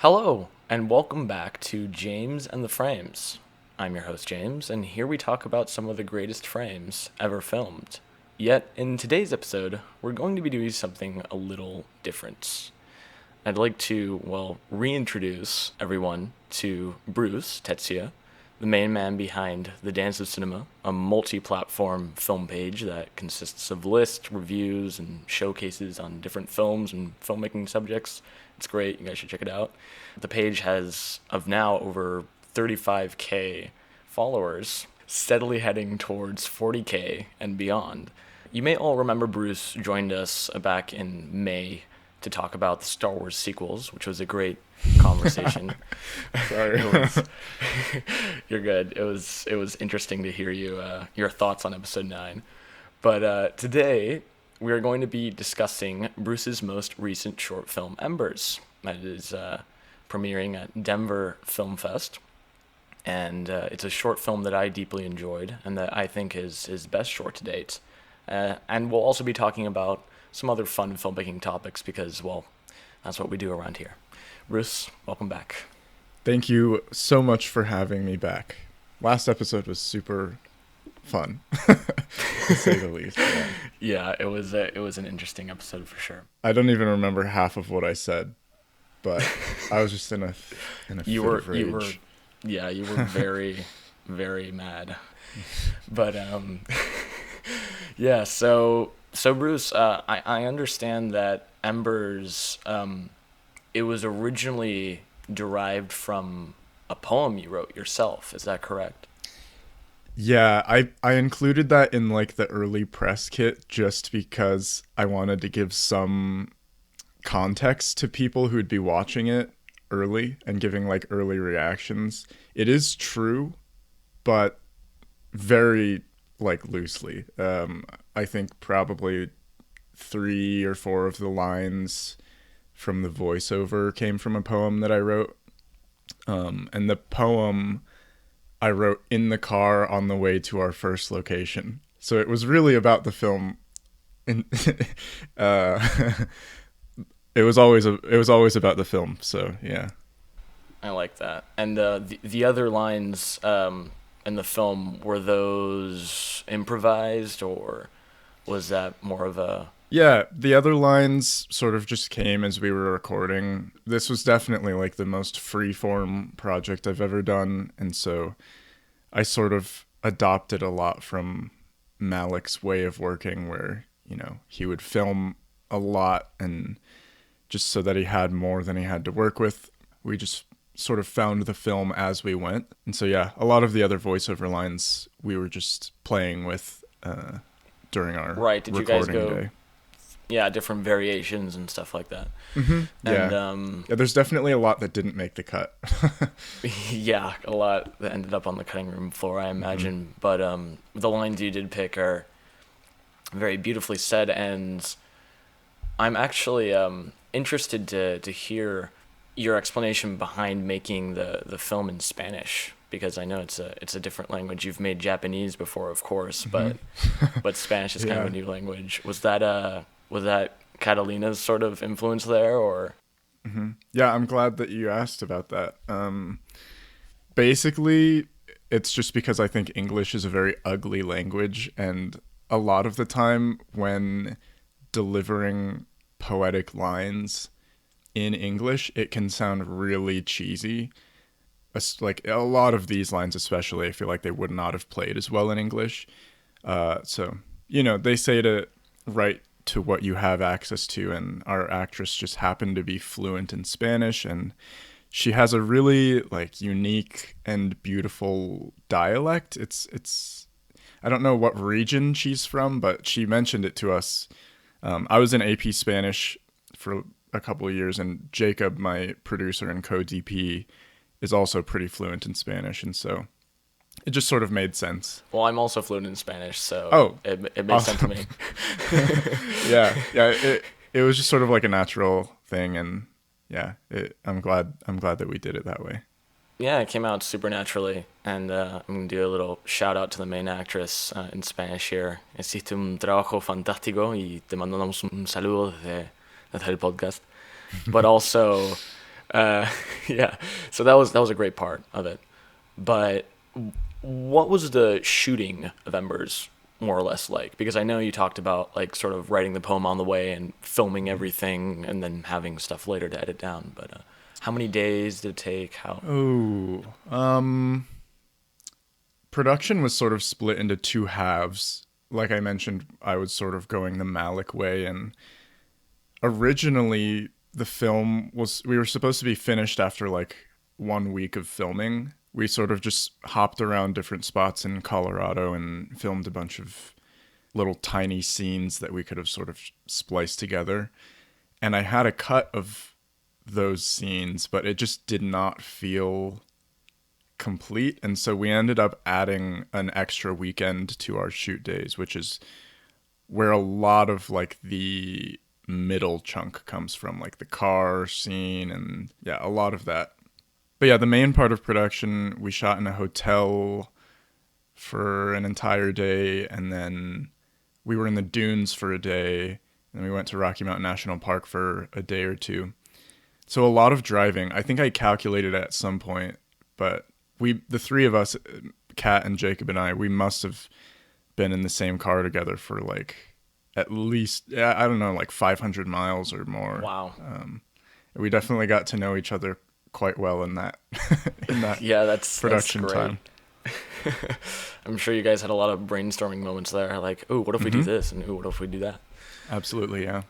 Hello, and welcome back to James and the Frames. I'm your host, James, and here we talk about some of the greatest frames ever filmed. Yet, in today's episode, we're going to be doing something a little different. I'd like to, reintroduce everyone to Bruce Tetsuya, the main man behind The Dance of Cinema, a multi-platform film page that consists of lists, reviews, and showcases on different films and filmmaking subjects. It's great. You guys should check it out. The page has, of now, over 35K followers, steadily heading towards 40K and beyond. You may all remember Bruce joined us back in May to talk about the Star Wars sequels, which was a great conversation. Sorry. You're good. It was interesting to hear your thoughts on episode 9. But today we are going to be discussing Bruce's most recent short film, EMBERS. That is premiering at Denver Film Fest. And it's a short film that I deeply enjoyed and that I think is his best short to date. And we'll also be talking about some other fun filmmaking topics because, that's what we do around here. Bruce, welcome back. Thank you so much for having me back. Last episode was super fun, to say the least. Yeah, it was an interesting episode for sure. I don't even remember half of what I said, but I was just in a fit of rage. You were very, very mad. But yeah. So Bruce, I understand that EMBERS, it was originally derived from a poem you wrote yourself. Is that correct? Yeah, I included that in like the early press kit just because I wanted to give some context to people who'd be watching it early and giving like early reactions. It is true, but very like loosely. I think probably 3 or 4 of the lines from the voiceover came from a poem that I wrote. And the poem I wrote in the car on the way to our first location. So it was really about the film. It was always about the film. So yeah. I like that. And the other lines in the film, were those improvised or was that more of a... Yeah, the other lines sort of just came as we were recording. This was definitely like the most free-form project I've ever done, and so I sort of adopted a lot from Malik's way of working where, he would film a lot and just so that he had more than he had to work with. We just sort of found the film as we went. And so, yeah, a lot of the other voiceover lines we were just playing with during our Did recording you guys go, day. Yeah, different variations and stuff like that. Mm-hmm. And, yeah, there's definitely a lot that didn't make the cut. Yeah, a lot that ended up on the cutting room floor, I imagine. Mm-hmm. But the lines you did pick are very beautifully said, and I'm actually interested to hear your explanation behind making the film in Spanish, because I know it's a different language. You've made Japanese before, of course, but Spanish is kind of a new language. Was that Catalina's sort of influence there, or? Mm-hmm. Yeah, I'm glad that you asked about that. Basically, it's just because I think English is a very ugly language, and a lot of the time when delivering poetic lines in English, it can sound really cheesy. Like a lot of these lines especially, I feel like they would not have played as well in English. So, they say to write to what you have access to, and our actress just happened to be fluent in Spanish, and she has a really like unique and beautiful dialect. It's I don't know what region she's from, but she mentioned it to us. I was in AP Spanish for a couple of years, and Jacob, my producer and co-DP, is also pretty fluent in Spanish, and so it just sort of made sense. Well, I'm also fluent in Spanish, so it made sense to me. yeah, it was just sort of like a natural thing, and yeah, I'm glad that we did it that way. Yeah, it came out super naturally, and I'm going to do a little shout out to the main actress in Spanish here. Hiciste un trabajo fantástico y te mandamos un saludo desde el podcast. But also, uh, yeah. So that was a great part of it. But what was the shooting of Embers more or less like? Because I know you talked about like sort of writing the poem on the way and filming everything and then having stuff later to edit down. But how many days did it take? How? Oh, production was sort of split into two halves. Like I mentioned, I was sort of going the Malick way, and originally the film was we were supposed to be finished after like 1 week of filming. We sort of just hopped around different spots in Colorado and filmed a bunch of little tiny scenes that we could have sort of spliced together. And I had a cut of those scenes, but it just did not feel complete. And so we ended up adding an extra weekend to our shoot days, which is where a lot of like the middle chunk comes from, like the car scene and yeah, a lot of that. But yeah, the main part of production, we shot in a hotel for an entire day, and then we were in the dunes for a day, and we went to Rocky Mountain National Park for a day or two. So a lot of driving. I think I calculated at some point, but the three of us, Kat and Jacob and I, we must have been in the same car together for like at least, I don't know, like 500 miles or more. Wow. We definitely got to know each other quite well in that in that Yeah, that's production great. time. I'm sure you guys had a lot of brainstorming moments there, like, "Ooh, what if we do this?" and "Ooh, what if we do that?" Absolutely, yeah.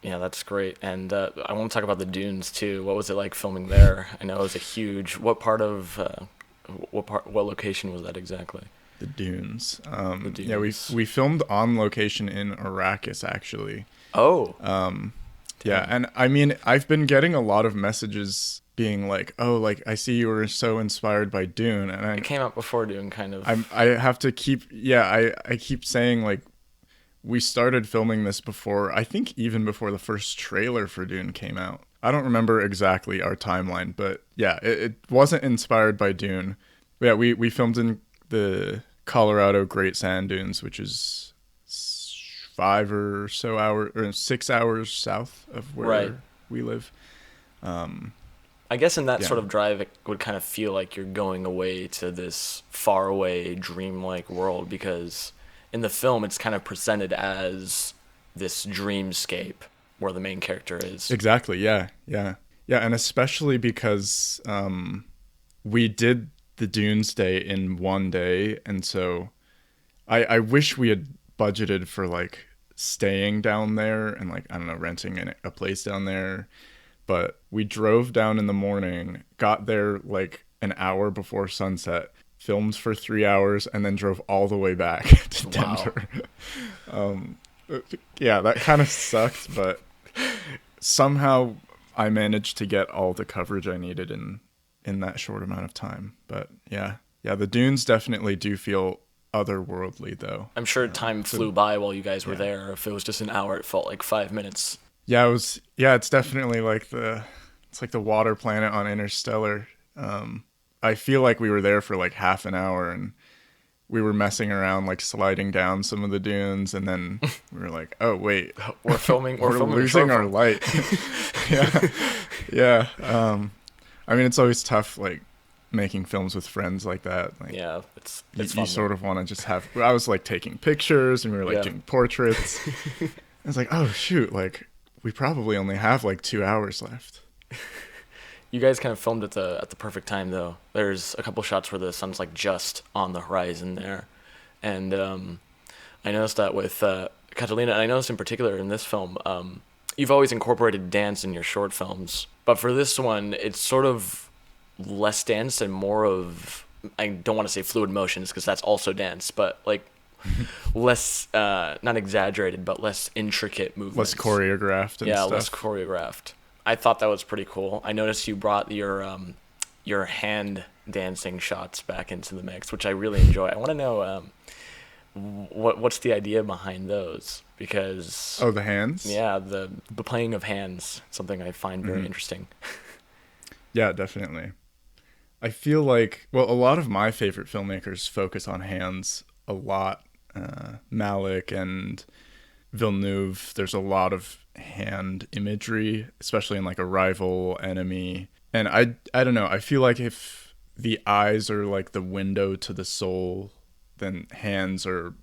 Yeah, that's great. And I want to talk about the dunes too. What was it like filming there? I know it was a huge. What location was that exactly? The dunes. The dunes. Yeah, we filmed on location in Arrakis actually. Oh. Yeah, and I mean, I've been getting a lot of messages being like, "Oh, like I see you were so inspired by Dune," and It came out before Dune, kind of. I have to keep, yeah, I keep saying like we started filming this before, I think even before the first trailer for Dune came out. I don't remember exactly our timeline, but yeah, it wasn't inspired by Dune. But yeah, we filmed in the Colorado Great Sand Dunes, which is 6 hours south of where we live. I guess in that Yeah. sort of drive, it would kind of feel like you're going away to this faraway, dreamlike world, because in the film, it's kind of presented as this dreamscape where the main character is. Exactly. Yeah. Yeah. Yeah. And especially because we did the Dunes Day in one day. And so I wish we had budgeted for like staying down there and like, I don't know, renting a place down there. But we drove down in the morning, got there like an hour before sunset, filmed for 3 hours, and then drove all the way back to Denver. Yeah, that kind of sucked, but somehow I managed to get all the coverage I needed in that short amount of time. But yeah, the dunes definitely do feel otherworldly, though. I'm sure time flew by while you guys were there. If it was just an hour, it felt like 5 minutes. Yeah, it was. Yeah, it's definitely like it's like the water planet on Interstellar. I feel like we were there for like half an hour, and we were messing around, like sliding down some of the dunes, and then we were like, "Oh wait, we're filming. we're losing our light." Yeah. I mean, it's always tough, like making films with friends like that. Like, yeah, it's you sort of want to just have. I was like taking pictures, and we were like doing portraits. I was like, "Oh shoot!" Like we probably only have like 2 hours left. You guys kind of filmed at the perfect time, though. There's a couple shots where the sun's like just on the horizon there, and I noticed that with Catalina, and I noticed in particular in this film, you've always incorporated dance in your short films, but for this one, it's sort of less dance and more of, I don't want to say fluid motions because that's also dance, but like less, not exaggerated, but less intricate movements. Less choreographed and stuff. Less choreographed. I thought that was pretty cool. I noticed you brought your hand dancing shots back into the mix, which I really enjoy. I want to know what's the idea behind those, because the hands? Yeah, the playing of hands, something I find very interesting. Yeah, definitely. I feel like, well, a lot of my favorite filmmakers focus on hands a lot. Malick and Villeneuve, there's a lot of hand imagery, especially in like a rival enemy. And I don't know, I feel like if the eyes are like the window to the soul, then hands are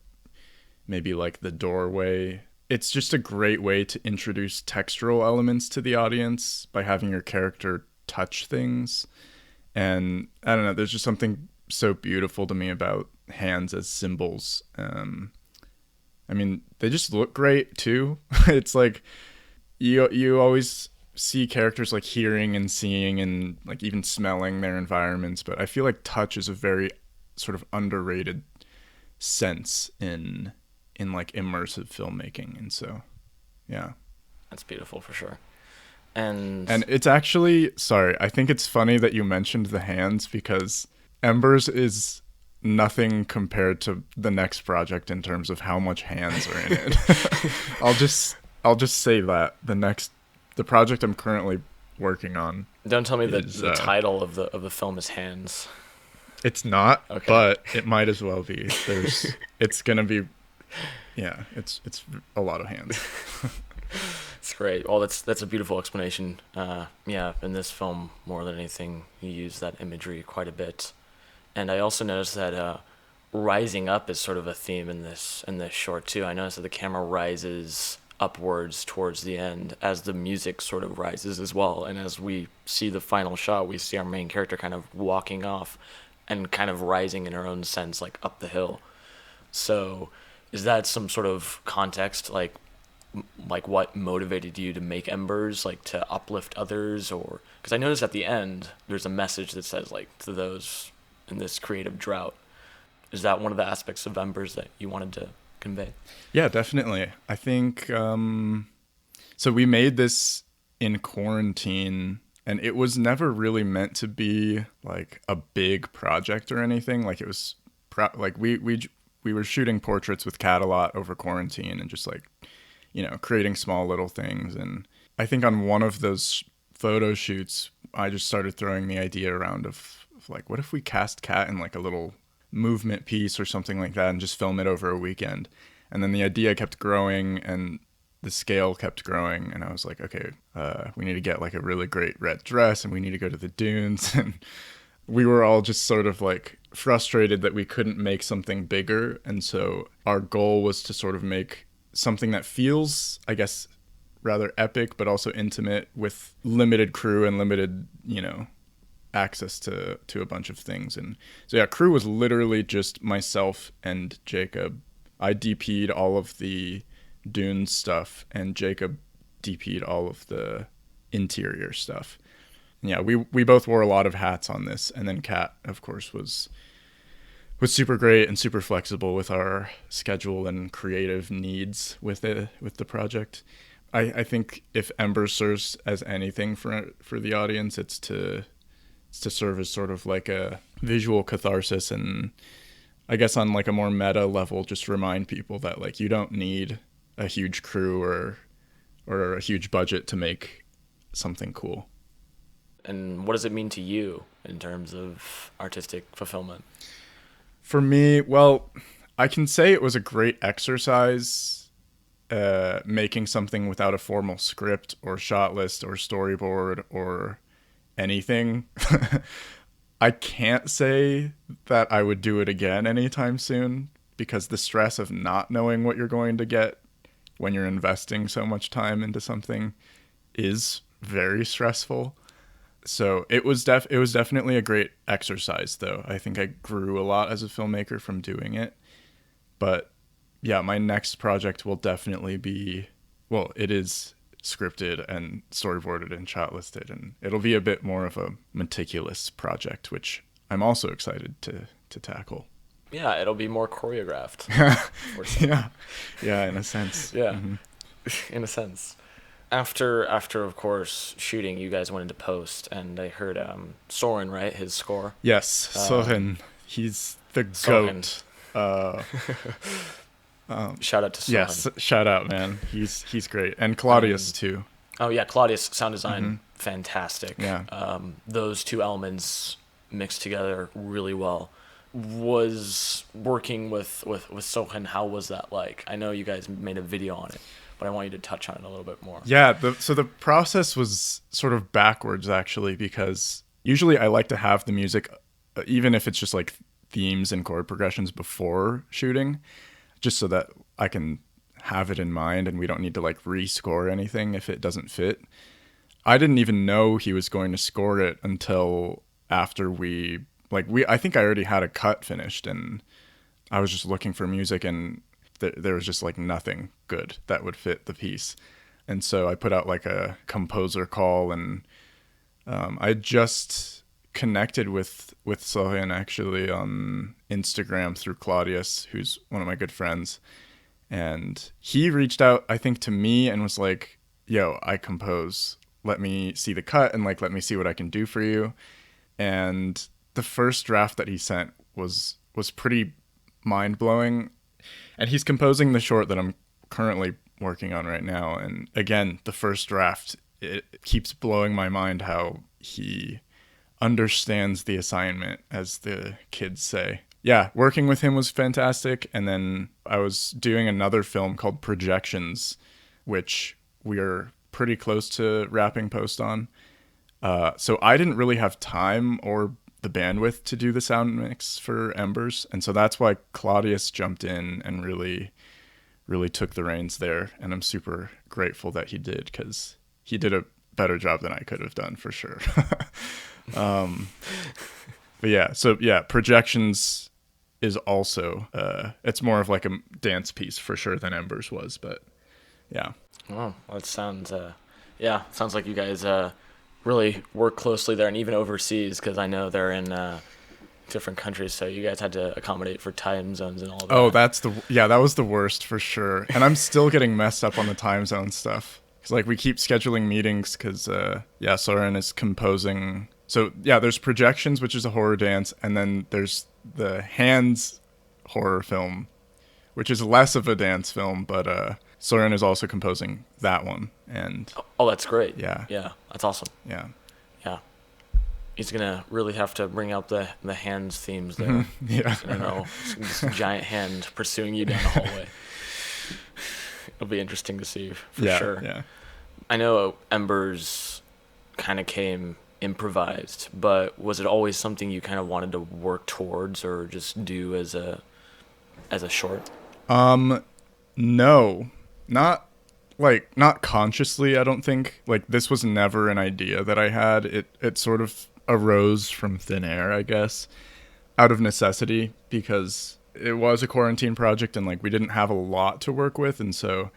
maybe like the doorway. It's just a great way to introduce textural elements to the audience by having your character touch things. And I don't know, there's just something so beautiful to me about hands as symbols. I mean, they just look great too. It's like you always see characters like hearing and seeing and like even smelling their environments, but I feel like touch is a very sort of underrated sense in like immersive filmmaking. And so yeah, That's beautiful for sure. And and it's actually, sorry, I think it's funny that you mentioned the hands because Embers is nothing compared to the next project in terms of how much hands are in it. I'll just say that the project I'm currently working on don't tell me that is, the title of the film is Hands. it's not, Okay. but it might as well be. It's gonna be, yeah, it's a lot of hands. It's great. Well, that's a beautiful explanation. Yeah, in this film, more than anything, you use that imagery quite a bit. And I also noticed that rising up is sort of a theme in this short too. I noticed that the camera rises upwards towards the end as the music sort of rises as well. And as we see the final shot, we see our main character kind of walking off and kind of rising in her own sense, like up the hill. So is that some sort of context, like what motivated you to make Embers, like to uplift others? Or because I noticed at the end there's a message that says like to those in this creative drought. Is that one of the aspects of Embers that you wanted to convey? Yeah, definitely. I think so we made this in quarantine, and it was never really meant to be like a big project or anything. Like it was like we were shooting portraits with Kat a lot over quarantine and just like, you know, creating small little things. And I think on one of those photo shoots, I just started throwing the idea around of like, what if we cast Kat in like a little movement piece or something like that and just film it over a weekend? And then the idea kept growing and the scale kept growing, and I was like, okay, we need to get like a really great red dress and we need to go to the dunes. And we were all just sort of like frustrated that we couldn't make something bigger. And so our goal was to sort of make something that feels, I guess, rather epic, but also intimate with limited crew and limited, you know, access to a bunch of things. And so yeah, crew was literally just myself and Jacob. I DP'd all of the Dune stuff and Jacob DP'd all of the interior stuff. And yeah, we both wore a lot of hats on this, and then Kat, of course, was super great and super flexible with our schedule and creative needs with the project. I think if Ember serves as anything for the audience, it's to serve as sort of like a visual catharsis, and I guess on like a more meta level, just remind people that like you don't need a huge crew or a huge budget to make something cool. And what does it mean to you in terms of artistic fulfillment? For me, well, I can say it was a great exercise making something without a formal script or shot list or storyboard or anything. I can't say that I would do it again anytime soon because the stress of not knowing what you're going to get when you're investing so much time into something is very stressful. So it was definitely a great exercise, though. I think I grew a lot as a filmmaker from doing it. But yeah, my next project will definitely be, well, it is scripted and storyboarded and shot listed, and it'll be a bit more of a meticulous project, which I'm also excited to tackle. Yeah, it'll be more choreographed. Yeah, in a sense. Yeah, Mm-hmm. in a sense. After of course shooting, you guys went into post, and I heard Soren, right, his score. Yes, Soren, he's the goat. Shout out to Soren. Yes, shout out, man. He's great, and Claudius too. Oh yeah, Claudius, sound design, fantastic. Yeah. Those two elements mixed together really well. Was working with Sohan, how was that like? I know you guys made a video on it. but I want you to touch on it a little bit more. Yeah, so the process was sort of backwards actually, because usually I like to have the music, even if it's just like themes and chord progressions before shooting, just so that I can have it in mind and we don't need to like rescore anything if it doesn't fit. I didn't even know he was going to score it until after I think I already had a cut finished, and I was just looking for music, and there was just like nothing good that would fit the piece. And so I put out like a composer call, and I just connected with Sohyun actually on Instagram through Claudius, who's one of my good friends. And he reached out, I think, to me and was like, yo, I compose. Let me see the cut and like let me see what I can do for you. And the first draft that he sent was pretty mind-blowing. And he's composing the short that I'm currently working on right now. And again, the first draft, it keeps blowing my mind how he understands the assignment, as the kids say. Yeah, working with him was fantastic. And then I was doing another film called Projections, which we are pretty close to wrapping post on. So I didn't really have time or the bandwidth to do the sound mix for Embers. And so that's why Claudius jumped in and really took the reins there. And I'm super grateful that he did, because he did a better job than I could have done for sure. But yeah, so yeah, Projections is also, it's more of like a dance piece for sure than Embers was, but yeah. Oh, that sounds, sounds like you guys really work closely there, and even overseas, because I know they're in different countries, so you guys had to accommodate for time zones and all of that. Oh, that was the worst for sure. And I'm still getting messed up on the time zone stuff. Because like we keep scheduling meetings because, Soren is composing. So yeah, there's Projections, which is a horror dance, and then there's the Hands horror film, which is less of a dance film, but Soren is also composing that one. And oh, that's great. Yeah, that's awesome. Yeah, he's gonna really have to bring out the hands themes there. Yeah, I don't know, this giant hand pursuing you down the hallway. It'll be interesting to see for sure. Yeah, I know Embers kind of came improvised, but was it always something you kind of wanted to work towards or just do as a short? No, not consciously. I don't think. Like, this was never an idea that I had. It sort of arose from thin air, I guess, out of necessity, because it was a quarantine project and like we didn't have a lot to work with, and so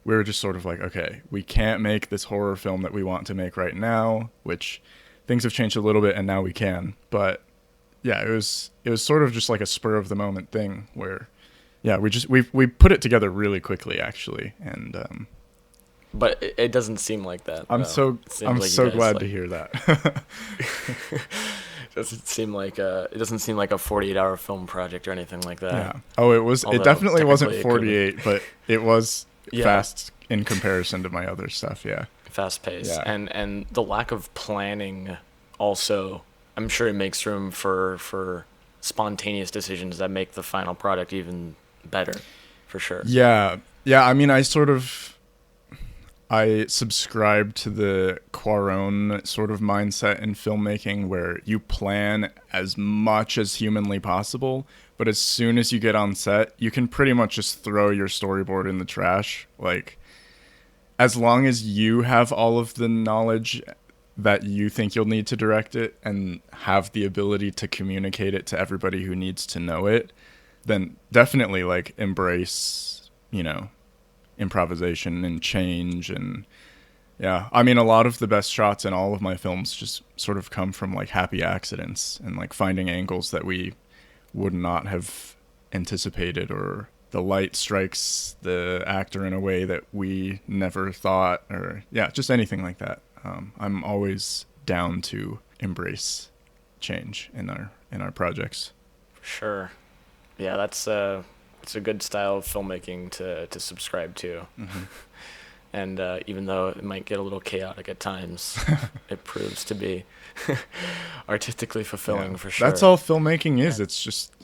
we were just sort of like, okay, we can't make this horror film that we want to make right now, which things have changed a little bit and now we can. But yeah, it was sort of just like a spur of the moment thing where we put it together really quickly actually, and but it doesn't seem like that. I'm so glad to hear that. It doesn't seem like a 48-hour film project or anything like that. Yeah. Oh, it definitely wasn't 48, but it was fast in comparison to my other stuff. Yeah. Fast paced. Yeah. And the lack of planning also, I'm sure it makes room for spontaneous decisions that make the final product even better, for sure. Yeah. I mean, I subscribe to the Cuarón sort of mindset in filmmaking, where you plan as much as humanly possible, but as soon as you get on set, you can pretty much just throw your storyboard in the trash. Like, as long as you have all of the knowledge that you think you'll need to direct it and have the ability to communicate it to everybody who needs to know it, then definitely like embrace, improvisation and change. And yeah, I mean, a lot of the best shots in all of my films just sort of come from like happy accidents and like finding angles that we would not have anticipated, or the light strikes the actor in a way that we never thought, or just anything like that. I'm always down to embrace change in our projects. For sure. Yeah, it's a good style of filmmaking to subscribe to. Mm-hmm. And even though it might get a little chaotic at times, it proves to be artistically fulfilling for sure. That's all filmmaking is. Yeah.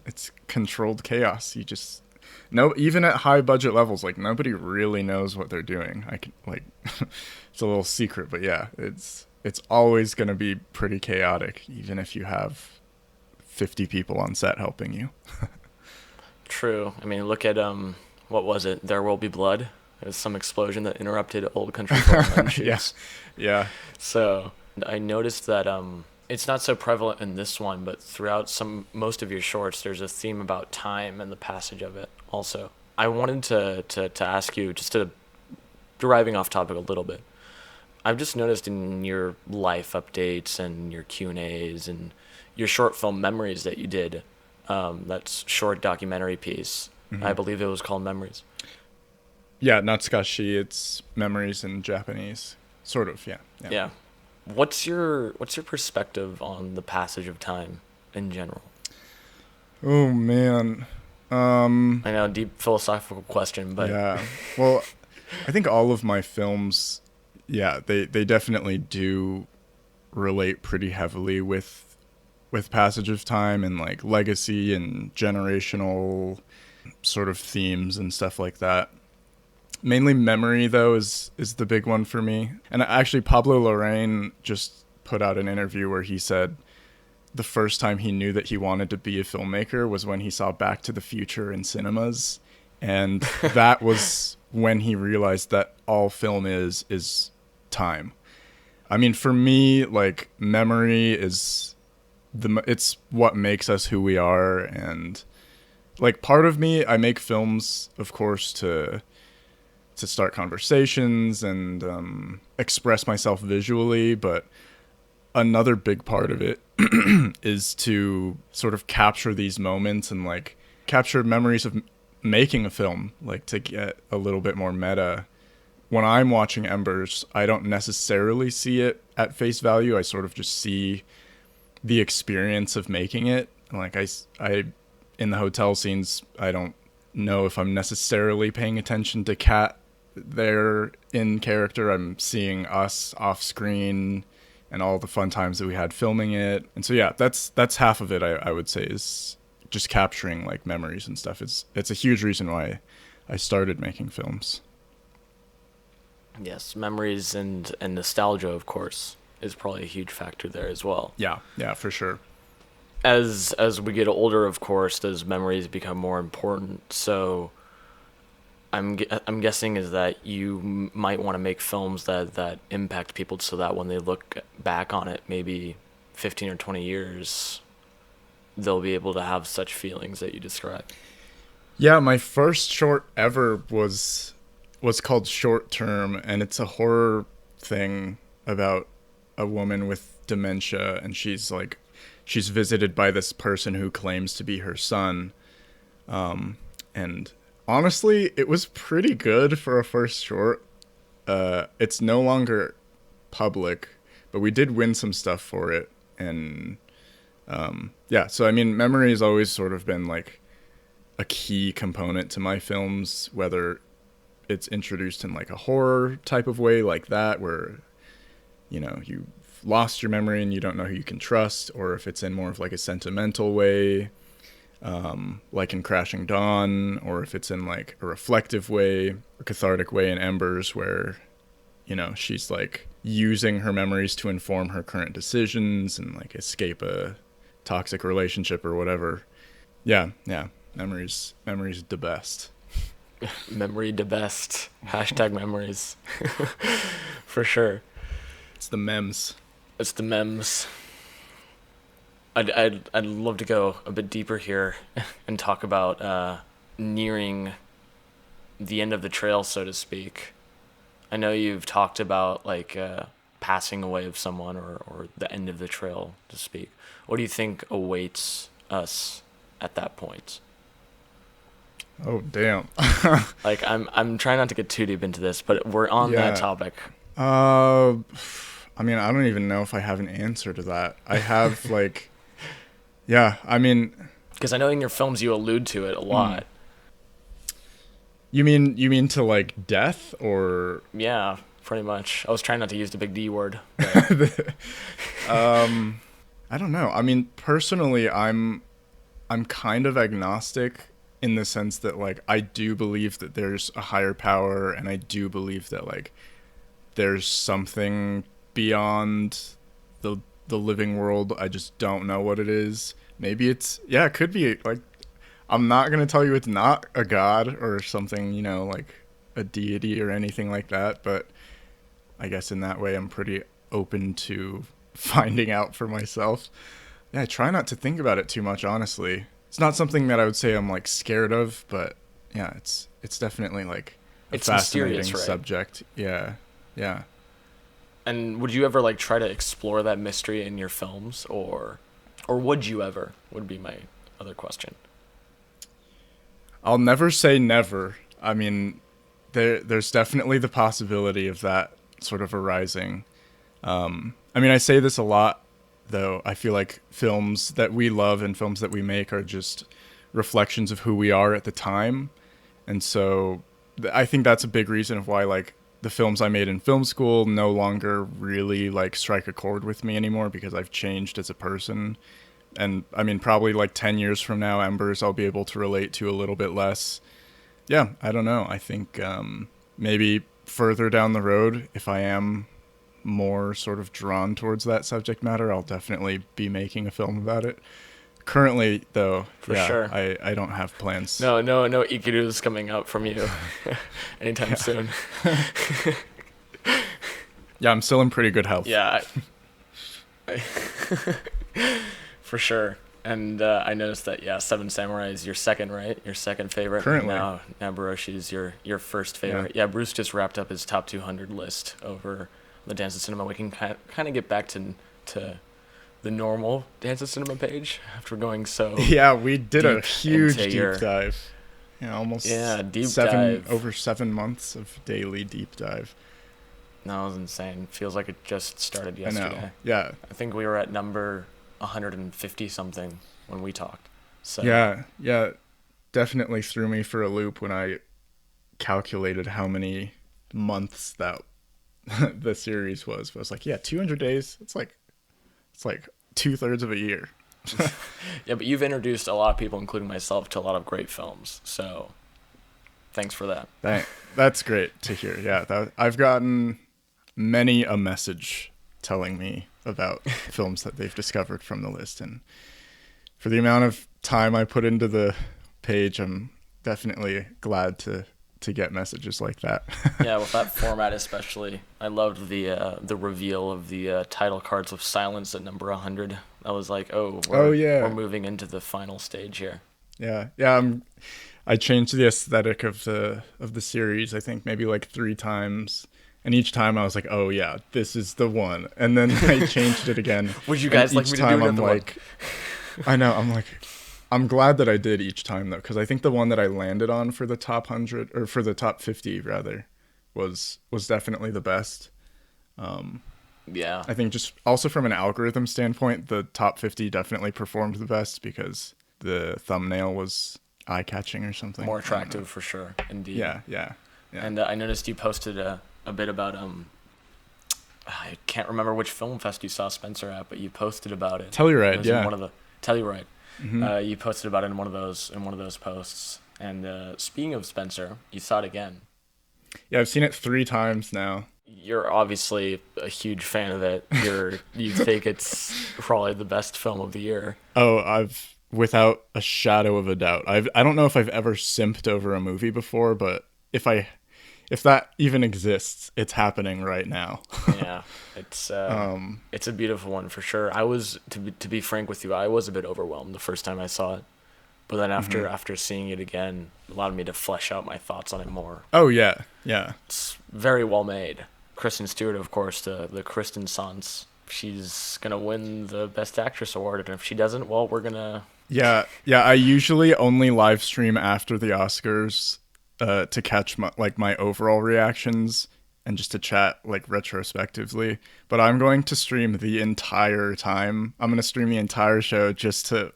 It's controlled chaos. You just No, even at high budget levels, like nobody really knows what they're doing. I can like, it's a little secret, but yeah, it's always gonna be pretty chaotic, even if you have 50 people on set helping you. True. I mean, look at what was it? There Will Be Blood. It was some explosion that interrupted Old Country for Old Men Yeah, shoots. yeah, So I noticed that it's not so prevalent in this one, but throughout most of your shorts, there's a theme about time and the passage of it. Also, I wanted to ask you, just to deriving off topic a little bit. I've just noticed in your life updates and your Q&As and your short film memories that you did, that's short documentary piece. I believe it was called Memories. yeah. Natsukashi, it's memories in Japanese, sort of. Yeah, yeah. Yeah. What's your perspective on the passage of time in general? Oh man. I know, deep philosophical question, but Yeah. Well, I think all of my films, yeah, they definitely do relate pretty heavily with passage of time and like legacy and generational sort of themes and stuff like that. Mainly memory though is the big one for me. And actually Pablo Larraín just put out an interview where he said the first time he knew that he wanted to be a filmmaker was when he saw Back to the Future in cinemas, and that was when he realized that all film is time. I mean, for me, like memory is it's what makes us who we are, and like part of me, I make films, of course, to start conversations and express myself visually, but another big part of it is to sort of capture these moments and like capture memories of making a film, like to get a little bit more meta. When I'm watching Embers, I don't necessarily see it at face value. I sort of just see the experience of making it. Like I in the hotel scenes, I don't know if I'm necessarily paying attention to Kat there in character. I'm seeing us off screen and all the fun times that we had filming it. And so yeah, that's half of it. I would say is just capturing like memories and stuff. It's a huge reason why I started making films. yes, memories and nostalgia, of course, is probably a huge factor there as well. Yeah, for sure. As we get older, of course, those memories become more important. So I'm guessing is that you might want to make films that impact people, so that when they look back on it, maybe 15 or 20 years, they'll be able to have such feelings that you describe. Yeah, my first short ever was called Short Term, and it's a horror thing about a woman with dementia, and she's visited by this person who claims to be her son. And honestly, it was pretty good for a first short. It's no longer public, but we did win some stuff for it. And yeah, so I mean, memory has always sort of been like a key component to my films, whether it's introduced in like a horror type of way like that, where, you know, you've lost your memory and you don't know who you can trust, or if it's in more of like a sentimental way, like in Crashing Dawn, or if it's in like a reflective way, a cathartic way in Embers, where, you know, she's like using her memories to inform her current decisions and like escape a toxic relationship or whatever. Yeah, memories the best. Memory the best. Hashtag memories. For sure. It's the memes. It's the memes. I'd love to go a bit deeper here and talk about nearing the end of the trail, so to speak. I know you've talked about like passing away of someone, or the end of the trail, to speak. What do you think awaits us at that point? Oh damn. Like I'm trying not to get too deep into this, but we're on Yeah. that topic. I mean, I don't even know if I have an answer to that. I have like, yeah, I mean, Because I know in your films you allude to it a lot. you mean to like death or Yeah, pretty much. I was trying not to use the big D word. But I don't know. I mean, personally, I'm kind of agnostic in the sense that like I do believe that there's a higher power, and I do believe that like there's something beyond the living world. I just don't know what it is. Maybe it's, yeah, it could be like, I'm not going to tell you it's not a god or something, you know, like a deity or anything like that, but I guess in that way I'm pretty open to finding out for myself. Yeah, I try not to think about it too much, honestly. It's not something that I would say I'm like scared of, but yeah, it's definitely like a It's fascinating mysterious, right? subject. Yeah. Yeah. And would you ever like try to explore that mystery in your films, or would you ever? Would be my other question. I'll never say never. I mean, there's definitely the possibility of that sort of arising. I mean, I say this a lot, though. I feel like films that we love and films that we make are just reflections of who we are at the time. And so I think that's a big reason of why, like, the films I made in film school no longer really, like, strike a chord with me anymore, because I've changed as a person. And, I mean, probably, like, 10 years from now, Embers, I'll be able to relate to a little bit less. Yeah, I don't know. I think maybe further down the road, if I am more sort of drawn towards that subject matter, I'll definitely be making a film about it. Currently, though, For sure. I don't have plans. No Ikiru's coming out from you anytime soon. Yeah, I'm still in pretty good health. Yeah, for sure. And I noticed that, yeah, Seven Samurai is your second, right? Your second favorite. Currently. Now Baroshi's your first favorite. Yeah, Bruce just wrapped up his top 200 list over the Dance of Cinema. We can kind of get back to the normal Dance of Cinema page after going so Yeah, we did a deep huge into deep dive. Yeah, almost deep dive. over 7 months of daily deep dive. No, it was insane. Feels like it just started I yesterday. know. Yeah. I think we were at number 150 something when we talked. So Yeah, definitely threw me for a loop when I calculated how many months that the series was. But I was like, yeah, 200 days. It's like 2/3 of a year. Yeah, but you've introduced a lot of people, including myself, to a lot of great films. So thanks for that. That's great to hear. Yeah, I've gotten many a message telling me about films that they've discovered from the list, and for the amount of time I put into the page, I'm definitely glad to get messages like that. Yeah, with that format especially. I loved the reveal of the title cards with silence at number 100. I was like, we're moving into the final stage here. Yeah. I changed the aesthetic of the series, I think maybe like 3 times. And each time I was like, oh yeah, this is the one. And then I changed it again. Would you guys like me to do another one? I know, I'm glad that I did each time though, because I think the one that I landed on for the top 100, or for the top 50 rather, was definitely the best. Yeah. I think just also from an algorithm standpoint, the top 50 definitely performed the best because the thumbnail was eye-catching or something. More attractive for sure, indeed. Yeah. And I noticed you posted a bit about I can't remember which film fest you saw Spencer at, but you posted about it. Telluride, yeah. One of the Telluride. Mm-hmm. You posted about it in one of those posts. And speaking of Spencer, you saw it again. Yeah, I've seen it 3 times now. You're obviously a huge fan of it. You think it's probably the best film of the year. Oh, I've without a shadow of a doubt. I don't know if I've ever simped over a movie before, but if that even exists, it's happening right now. Yeah, it's a beautiful one for sure. I was, to be frank with you, I was a bit overwhelmed the first time I saw it, but then after seeing it again, it allowed me to flesh out my thoughts on it more. Oh yeah. It's very well made. Kristen Stewart, of course, the Kristen Sans. She's gonna win the Best Actress award, and if she doesn't, well, we're gonna. Yeah. I usually only live stream after the Oscars to catch my overall reactions and just to chat like retrospectively. But I'm going to stream the entire time. I'm gonna stream the entire show just to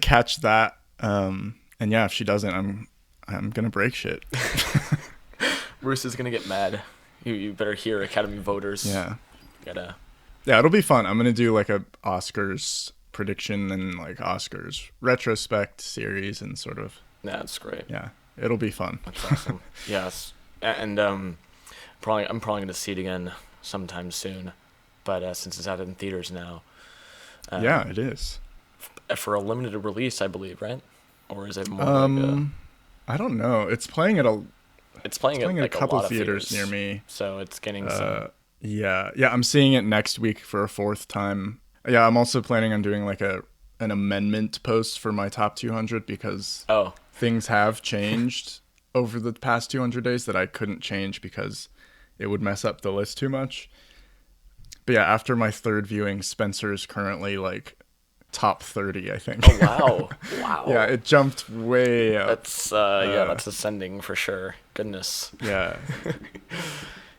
catch that. And yeah, if she doesn't, I'm gonna break shit. Bruce is gonna get mad. You better hear Academy voters. Yeah. Yeah, it'll be fun. I'm gonna do like a Oscars prediction and like Oscars retrospect series and sort of. Yeah, that's great. Yeah, it'll be fun. That's awesome. Yes, and I'm probably gonna see it again sometime soon, but since it's out in theaters now. Yeah, it is. For a limited release, I believe, right? Or is it more I don't know. It's playing at a like couple a lot theaters of near me. So it's getting some. Yeah, I'm seeing it next week for a 4th time. Yeah, I'm also planning on doing like an amendment post for my top 200 because things have changed over the past 200 days that I couldn't change because it would mess up the list too much. But yeah, after my 3rd viewing, Spencer is currently like top 30, I think. Oh wow. Wow. Yeah, it jumped way up. That's ascending for sure. Goodness. Yeah.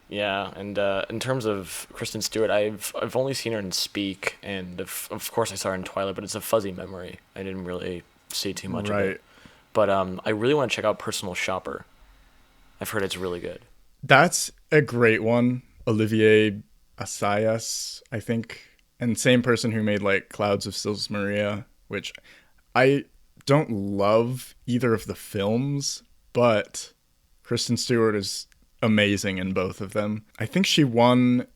Yeah, and in terms of Kristen Stewart, I've only seen her in Speak, and of course I saw her in Twilight, but it's a fuzzy memory. I didn't really see too much of it. But I really want to check out Personal Shopper. I've heard it's really good. That's a great one. Olivier Assayas, I think, and same person who made like Clouds of Sils Maria, which I don't love either of the films, but Kristen Stewart is amazing in both of them. I think she won.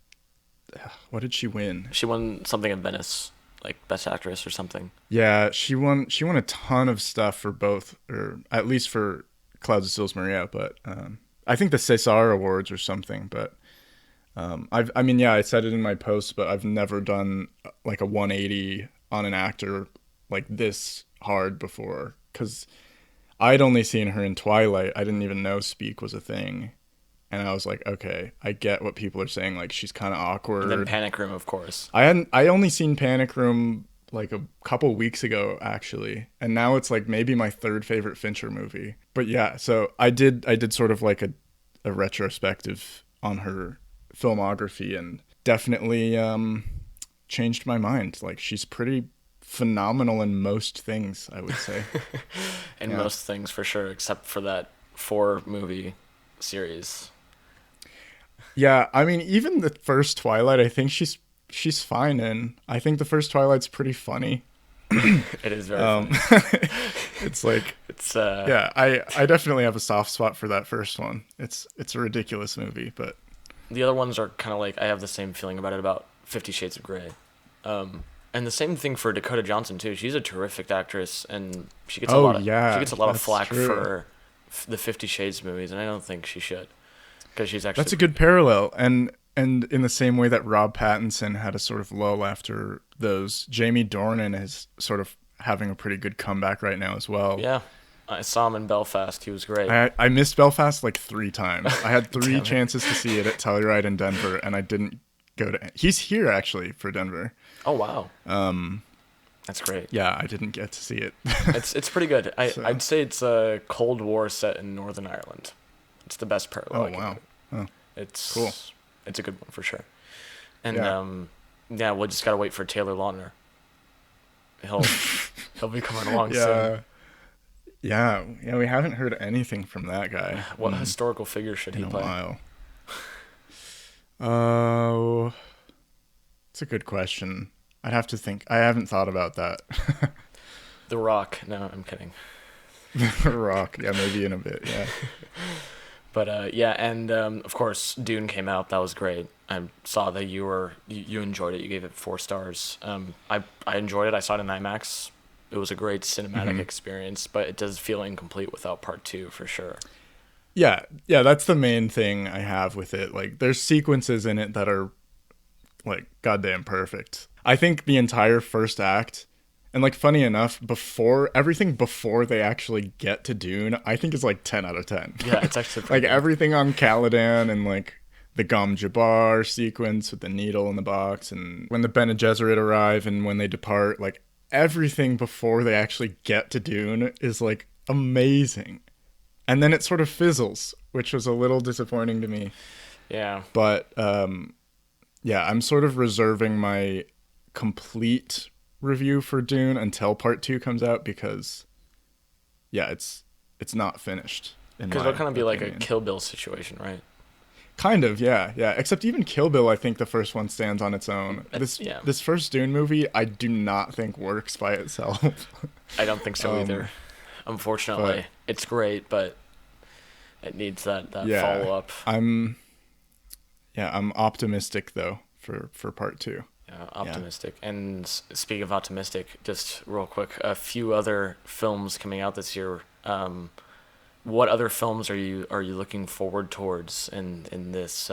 What did she win? She won something at Venice, like Best Actress or something. Yeah, she won a ton of stuff for both, or at least for Clouds of Sils Maria. But I think the César Awards or something. But I said it in my post, but I've never done like a 180 on an actor like this hard before because I'd only seen her in Twilight. I didn't even know Speak was a thing. And I was like, okay, I get what people are saying. Like, she's kind of awkward. And then Panic Room, of course. I only seen Panic Room like a couple weeks ago, actually. And now it's like maybe my 3rd favorite Fincher movie. But yeah, so I did sort of like a retrospective on her filmography and definitely changed my mind. Like, she's pretty phenomenal in most things, I would say. Most things, for sure, except for that 4-movie series. Yeah, I mean, even the first Twilight, I think she's fine in. I think the first Twilight's pretty funny. It is very funny. It's like it's yeah, I definitely have a soft spot for that first one. It's a ridiculous movie, but the other ones are kind of like I have the same feeling about 50 Shades of Grey. And the same thing for Dakota Johnson too. She's a terrific actress, and she gets a lot of flack for the 50 Shades movies, and I don't think she should. Because she's actually... That's a good parallel. And in the same way that Rob Pattinson had a sort of lull after those, Jamie Dornan is sort of having a pretty good comeback right now as well. Yeah. I saw him in Belfast. He was great. I missed Belfast like 3 times. I had 3 chances to see it at Telluride in Denver, and I didn't go to... He's here, actually, for Denver. Oh, wow. That's great. Yeah, I didn't get to see it. It's pretty good. I'd say it's a Cold War set in Northern Ireland. It's the best parallel. Oh, wow. Oh, it's cool. It's a good one for sure. And yeah, we'll just gotta wait for Taylor Lautner. He'll be coming along soon. Yeah, we haven't heard anything from that guy. What historical figure should he play? In a while. Oh, it's a good question. I'd have to think. I haven't thought about that. The Rock. No, I'm kidding. The Rock. Yeah, maybe in a bit. Yeah. But and of course Dune came out. That was great. I saw that you enjoyed it. You gave it 4 stars. I enjoyed it. I saw it in IMAX. It was a great cinematic experience, but it does feel incomplete without part 2 for sure. Yeah, that's the main thing I have with it. Like, there's sequences in it that are like goddamn perfect. I think the entire first act, and like funny enough, everything before they actually get to Dune, I think is like 10 out of 10. Yeah, it's actually like everything on Caladan and like the Gom Jabbar sequence with the needle in the box, and when the Bene Gesserit arrive and when they depart, like everything before they actually get to Dune is like amazing. And then it sort of fizzles, which was a little disappointing to me. Yeah. But yeah, I'm sort of reserving my complete review for Dune until part 2 comes out because yeah, it's not finished. Because it'll kind of be like a Kill Bill situation, right? Kind of, yeah, yeah. Except even Kill Bill, I think the first one stands on its own. This Yeah, this first Dune movie, I do not think works by itself. I don't think so either. But Unfortunately, it's great, but it needs that yeah, follow up. I'm I'm optimistic though for part two. Yeah. Optimistic. And speaking of optimistic, just real quick, a few other films coming out this year. What other films are you looking forward towards in this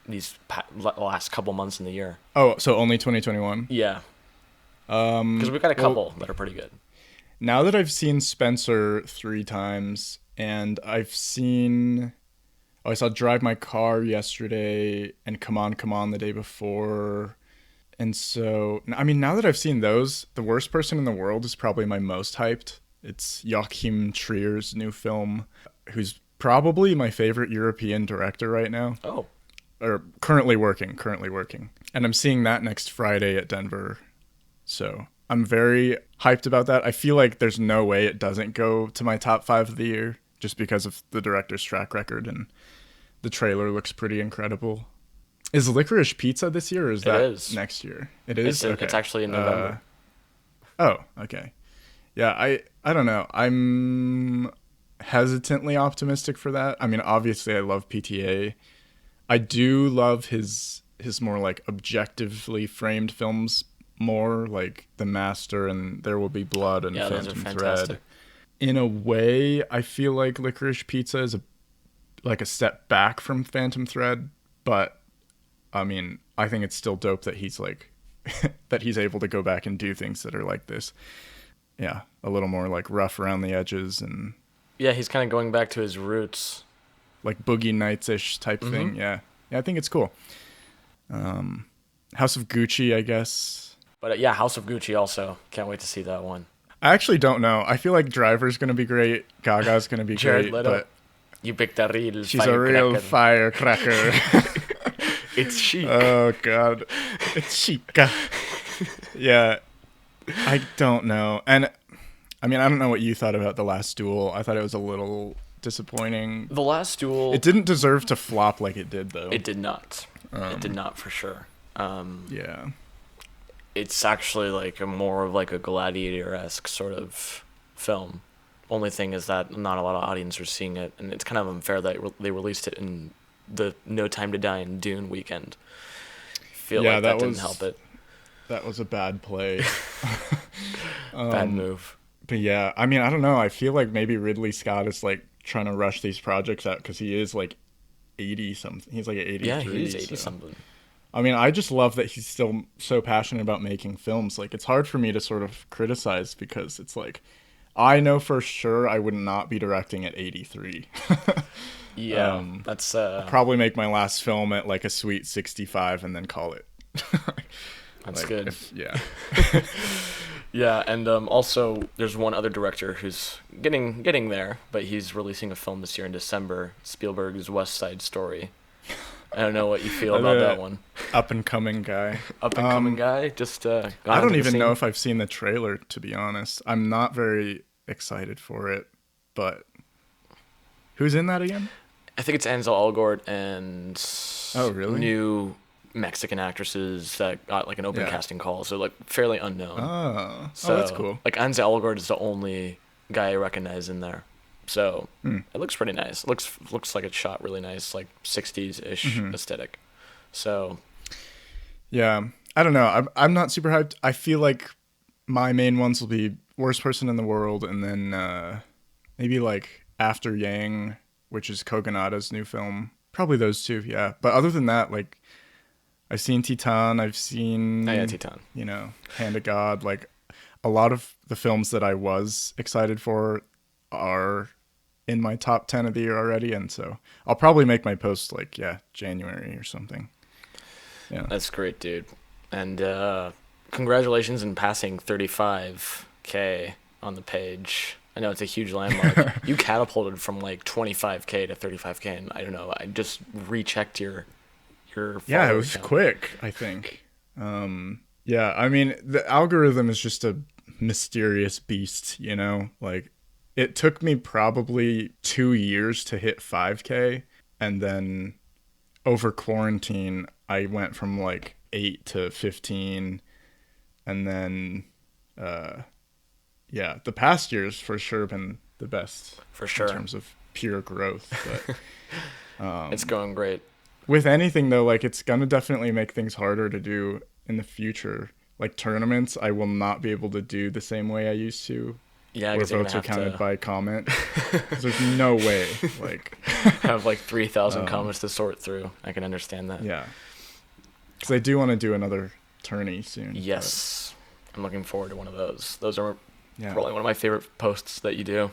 last couple months in the year? Oh, so only 2021. Yeah, because we've got a Well, couple that are pretty good. now that I've seen Spencer 3 times, and I saw Drive My Car yesterday and Come On the day before. And so, I mean, now that I've seen those, The Worst Person in the World is probably my most hyped. It's Joachim Trier's new film, who's probably my favorite European director right now, Oh, or currently working. And I'm seeing that next Friday at Denver. So I'm very hyped about that. I feel like there's no way it doesn't go to my top 5 of the year just because of the director's track record, and the trailer looks pretty incredible. Is Licorice Pizza this year, or is that next year? It is? Okay. it's actually in November. Oh, okay. Yeah, I don't know. I'm hesitantly optimistic for that. I mean, obviously I love PTA. I do love his more like objectively framed films more, like The Master and There Will Be Blood and Yeah, those are Phantom fantastic. Thread. In a way, I feel like Licorice Pizza is a step back from Phantom Thread, but I mean, I think it's still dope that he's like that he's able to go back and do things that are like this. Yeah, a little more like rough around the edges and Yeah, he's kind of going back to his roots. like Boogie Nights-ish type thing. Yeah. Yeah, I think it's cool. House of Gucci, I guess. But yeah, House of Gucci also. Can't wait to see that one. I actually don't know. I feel like Driver's going to be great. Gaga's going to be Jared great, Leto. but You picked a real she's a real firecracker. It's chic. Oh god, it's chica. Yeah, I don't know, and I mean I don't know what you thought about The Last Duel. I thought it was a little disappointing. The Last Duel. It didn't deserve to flop like it did, though. It did not. It did not for sure. Yeah, It's actually like a more of like a gladiator-esque sort of film. Only thing is that not a lot of audience are seeing it, and it's kind of unfair that they released it in the No Time to Die and Dune weekend. Feel Yeah, like that didn't help it. that was a bad play. Bad move. But yeah, I mean I don't know. I feel like maybe Ridley Scott is like trying to rush these projects out because he is like 80 something. He's like 83. Yeah, he's 80 so. something. I mean, I just love that he's still so passionate about making films. Like, it's hard for me to sort of criticize because it's like, I know for sure I would not be directing at 83. Yeah, that's Probably make my last film at like a sweet 65 and then call it. that's Like, good. Yeah. Yeah, and also there's one other director who's getting there, but he's releasing a film this year in December, Spielberg's West Side Story. I don't know what you feel about that one. Up and coming guy. Up and coming guy, just I don't even know if I've seen the trailer, to be honest. I'm not very excited for it, but who's in that again? I think it's Ansel Elgort and Oh, really? new Mexican actresses that got like an open Yeah. casting call, so like fairly unknown. Oh, So that's cool. Like Ansel Elgort is the only guy I recognize in there. So it looks pretty nice. Looks like it's shot really nice, like 60s-ish aesthetic. So Yeah, I don't know. I'm not super hyped. I feel like my main ones will be Worst Person in the World, and then maybe like After Yang, which is Kogonada's new film. Probably those two, yeah. But other than that, like I've seen Titan, I've seen Titan. You know, Hand of God. Like a lot of the films that I was excited for are in my top 10 of the year already, and so I'll probably make my post like January or something. Yeah, That's great, dude. And congratulations in passing 35K on the page. I know it's a huge landmark. You catapulted from like 25K to 35K, and I don't know. I just rechecked your yeah, it was count. quick, I think. Yeah, I mean the algorithm is just a mysterious beast, you know. Like it took me probably 2 years to hit 5K, and then over quarantine, I went from like 8 to 15, and then yeah, the past years for sure been the best For sure. in terms of pure growth. But It's going great. with anything though, like it's gonna definitely make things harder to do in the future. Like tournaments, I will not be able to do the same way I used to, Yeah, where because you're votes gonna are have counted to by comment. 'Cause there's no way. Like, have like 3,000 comments to sort through. I can understand that. yeah, because I do want to do another tourney soon. Yes, I'm looking forward to one of those. Those are Yeah. probably one of my favorite posts that you do.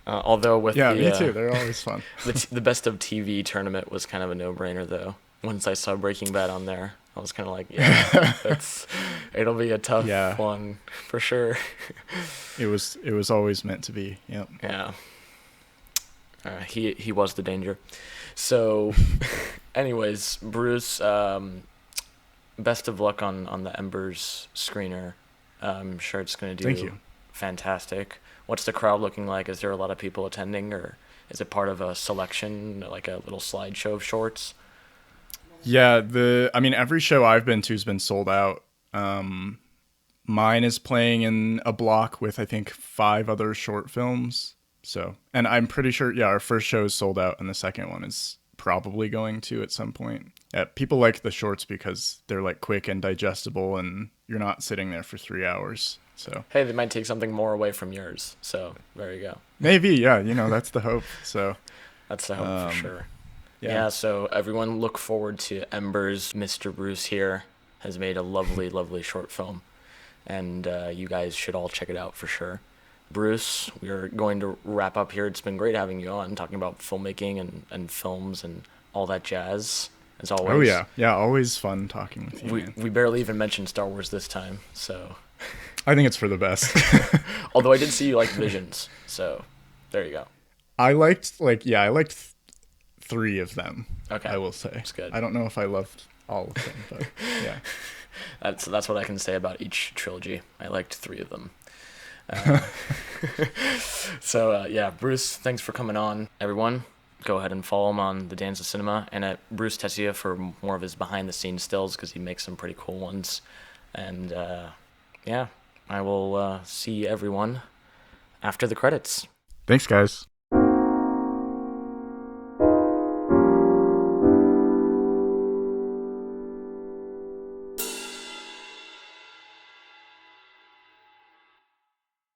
Although with Yeah, the me too. They're always fun. the best of TV tournament was kind of a no-brainer though. Once I saw Breaking Bad on there, I was kind of like, yeah, it'll be a tough Yeah. one for sure. It was always meant to be. Yep. Yeah. He was the danger. So, anyways, Bruce, best of luck on the Embers screener. I'm sure it's going to do Thank you. fantastic. What's the crowd looking like? Is there a lot of people attending, or is it part of a selection, like a little slideshow of shorts? Yeah, I mean every show I've been to has been sold out. Mine is playing in a block with I think 5 other short films. So, and I'm pretty sure our first show is sold out and the second one is probably going to at some point. Yeah, people like the shorts because they're like quick and digestible and you're not sitting there for 3 hours. So, Hey, they might take something more away from yours. So there you go. maybe, yeah, that's the hope. So, That's the hope for sure. yeah. Yeah, so everyone look forward to Embers. Mr. Bruce here has made a lovely, lovely short film. And you guys should all check it out for sure. Bruce, we're going to wrap up here. It's been great having you on, talking about filmmaking and films and all that jazz, as always. Oh yeah. Yeah, always fun talking with you, man. We barely even mentioned Star Wars this time, so. I think it's for the best. Although I did see you like Visions, so there you go. I liked 3 of them. Okay. I will say. That's good. I don't know if I loved all of them, but yeah. That's what I can say about each trilogy. I liked 3 of them. So yeah, Bruce, thanks for coming on. Everyone, go ahead and follow him on The Dance of Cinema and at Bruce Tetsuya for more of his behind-the-scenes stills because he makes some pretty cool ones. And yeah, I will see everyone after the credits. Thanks, guys.